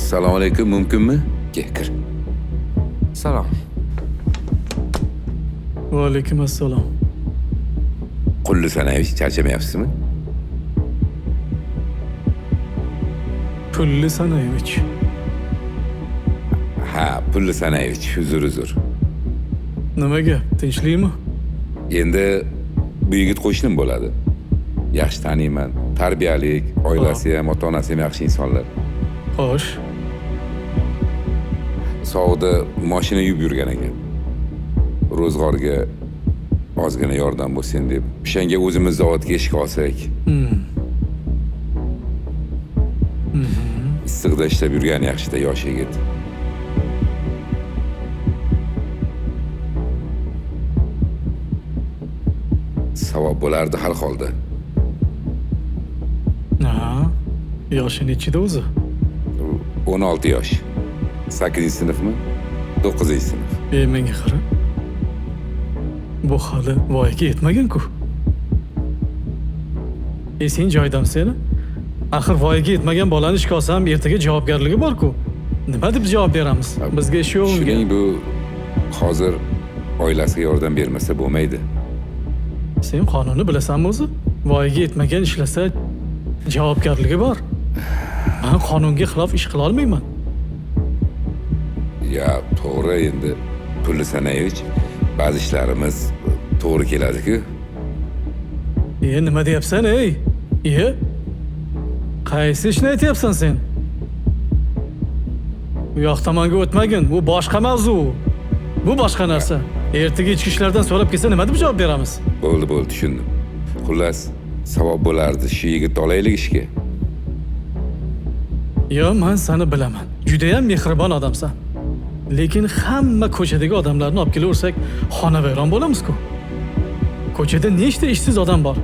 Assalomu alaykum, mumkinmi? Kir. Salom. Va alaykum assalom. Qulli Sanayevich, charchamayapsizmi? Pulli Sanayevich. Ha, Pulli Sanayevich, uzr. Nima gap? Tinchlikmi? Endi bu yigit qo'shnim bo'ladi. Yaxshi taniyman. Tarbiyalik, oilasi ham, ota-onasi ham yaxshi insonlar. Xo'sh. Sog'da mashina yuvib yurgan ekan. Ro'zg'orga ozgina yordam bo'lsin deb. O'shanga o'zimiz zavodga eshik olsak. Issiqda ishlab yurgan yaxshida yosh yigit. Savob bo'lardi har holda. Ha. Yoshi nechida o'zi? 16 yosh. 8-sinfmi? 9-sinf. Menga qara. Bu hali voyaga yetmagan-ku. Sen joydamsan? Axir voyaga yetmagan bolani ishga olsam, ertaga javobgarligi bor-ku. Nima deb javob beramiz? Bizga ish yo'q. Shuning bu hozir oilasiga yordam bermasa bo'lmaydi. Sen qonunni bilasanmi o'zi? Voyaga yetmagan ishlasa javobgarligi bor. Men qonunga xilof ish qila olmayman. Ya to'g'ri, endi Pulli Sanayevich, ba'zi ishlarimiz to'g'ri keladi-ku. Nima deyapsan, ey? Qaysi ishni aytyapsan sen? Bu yoq tomonga o'tmagin, bu boshqa mavzu. Bu boshqa narsa. Ertaga ichki ishlardan so'rab kelsa nima deb javob beramiz? Bo'ldi, tushundim. Xullas, savob bo'lardi shu yigitni olaylik ishga. Men seni bilaman. Juda ham mehribon odamsan. Lekin hamma ko'chadagi odamlarni olib kelaversak, xonavayron bo'lamiz-ku. Ko'chada nechta ishsiz odam bor?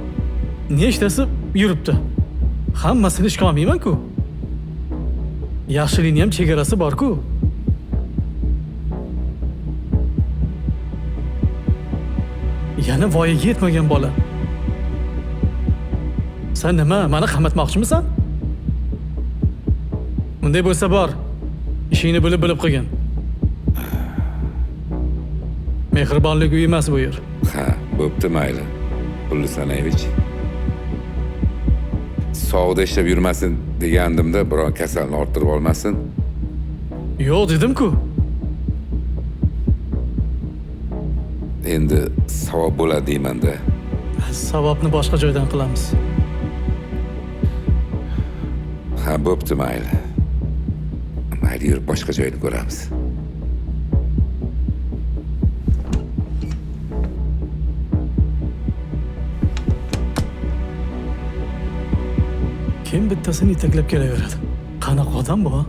Nechtasi yuribdi? Hammasini ishga olmayman-ku. Yaxshilikning ham chegarasi bor-ku. Yana voyaga yetmagan bola. Sen nima, meni qamatmoqchimisan? Bunday bo'lsa bor. Ishingni bilib qilgin. Mehribonlik uyi emas bu yer. Ha, bo'pti, mayli. Pulli Sanayevich. Sog'da ishlab yurmasin degandimda, biron kasalni orttirib olmasin. Yo'q dedim-ku. Endi savob bo'ladi deyman-da. Savobni boshqa joydan qilamiz. Ha, bo'pti, mayli. Mayli, yurib boshqa joyni ko'ramiz. Kim bittasini yetaklab kelaveradi? Qanaqa odam bu?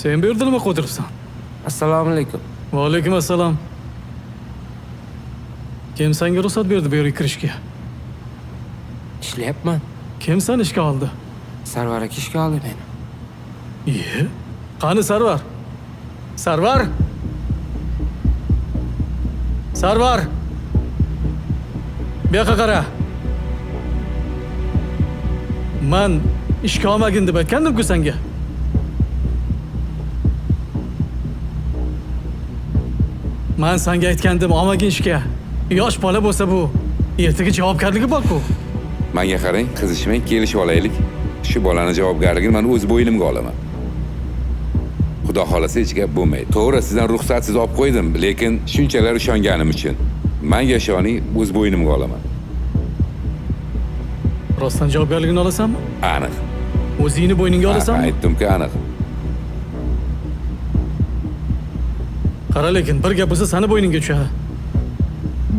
Sen bu yerda nima qidiribsan? Assalomu alaykum. Va alaykum assalom. Kim senga ruxsat berdi bu yerga kirishga? Ishlayapman. Kim seni ishga oldi? Sarvar aka ishga oldi meni. Qani Sarvar? Sarvar? Sarvar. Bu yoqqa qara. Men ishga olmagin deb aytgandim-ku senga. Men senga aytgandim, olmagin ishga. Yosh bola bo'lsa bu, ertaga javobgarligi bor-ku. Menga qarang, qizishmang, kelishib olaylik. Shu bolani javobgarligini men o'z bo'ynimga olaman. Xudo xolasa hech gap bo'lmaydi. To'g'ri, sizdan ruxsatsiz olib qo'ydim, lekin shunchalar ishonganim uchun menga ishoning, o'z bo'ynimga olaman. Rostdan javobgarligini olasanmi? Aniq. O'zingni bo'yningga olasanmi? Aytdim-ku, aniq. Qara, lekin bir gap bo'lsa seni bo'yningga tushadi.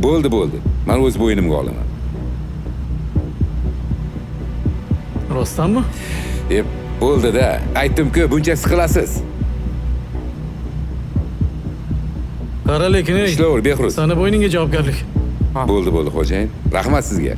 Bo'ldi. Men o'z bo'ynimga olaman. Rostdanmi? Bo'ldi-da. Aytdim-ku, buncha siqilasiz. Qara, lekin ey. Ishlavur, Behruz. Seni bo'yningga javobgarlik. Bo'ldi, xo'jayin. Rahmat sizga.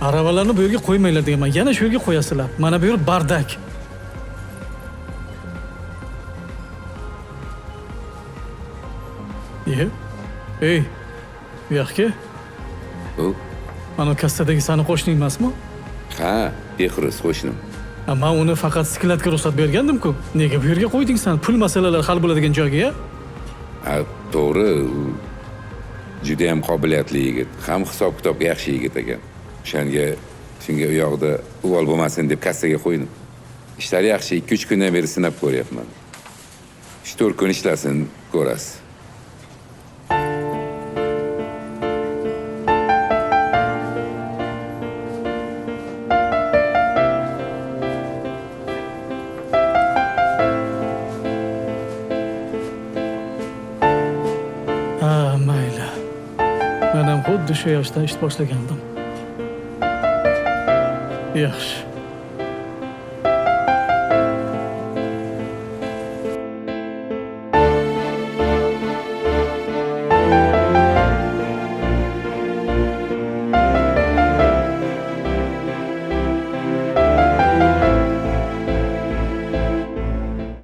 Arabalarni bu yerga qo'ymanglar deganman. Yana shu yerga qo'yasizlar. Mana bu yer bardak. Ey, bu yoqqa. U? Mana kassadagi sani qo'shning emasmi? Ha, Behruz qo'shnim. Men uni faqat siklatga ruxsat bergandim-ku. Nega bu yerga qo'yding sen? Pul masalalari hal bo'ladigan joyga-ya? Ha, to'g'ri. Juda ham qobiliyatli yigit. Ham hisob-kitobga yaxshi yigit ekan. Shunga u yoqda uvol bo'lmasin deb kassaga qo'ydim. Ishlar yaxshi, 2-3 kundan beri sinab ko'ryapman. 3-4 kun ishlasin, ko'rasiz. Ha, mayli. Men ham xuddi shu yoshda ish boshlagandim. Yaxshi.